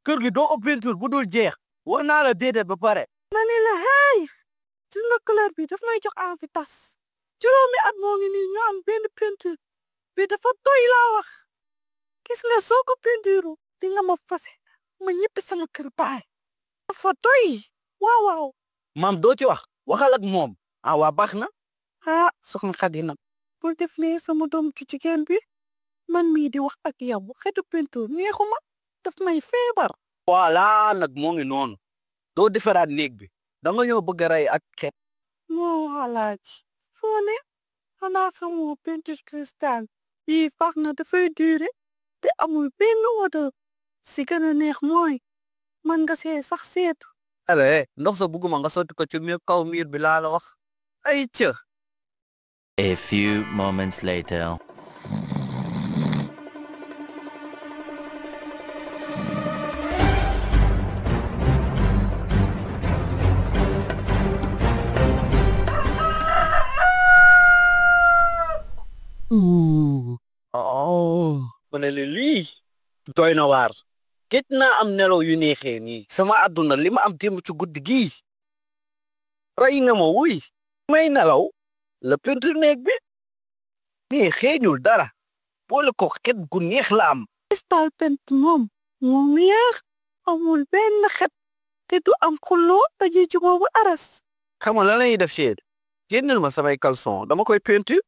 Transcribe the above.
kër gi doo ko peinture bu dul jeex wax naa la déedéet ba pare. ma ne la hey gis nga couleur bi daf may jox envie tas juróomi at moo ngi nii ñu am benn peinture bi dafa doy laa wax gis nga soo ko peinture di nga ma fase ma ñibbi sama kër baay dafa doy waaw waaw. maam doo ci wax waxal ak moom ah waa baax na. ah soxna Xadi nag bul def ne sama doom ju jigéen bi man mii di wax ak yow xetu peinture neexuma daf may feebar. voilà nag moo ngi noonu doo defaraat néeg bi da nga ñëw bëgg a rey ak xeet. moo alaaji foo ne xanaa xamoo peinture cristal bii baax na dafay durer te amul benn odeur si gën a neex mooy man nga see sax seetu. ale ndox sa bugguma nga sotti ko ci miir kaw miir bi laa la wax ay cë. A few moments later. ma ne la lii doy na waar gëj naa am nelaw yu neexee nii sama àdduna li ma am démb ci guddi gii rey nga ma wuy may nelaw la peinture néeg bi nii xeeñul dara boole ko xet gu neex la am. cristal pent moom moo neex amul benn xet te du am xuloo dañuy jugoo bu aras. xam nga lan la ñuy def Cheikh génneel ma samay caleçon dama koy peinture.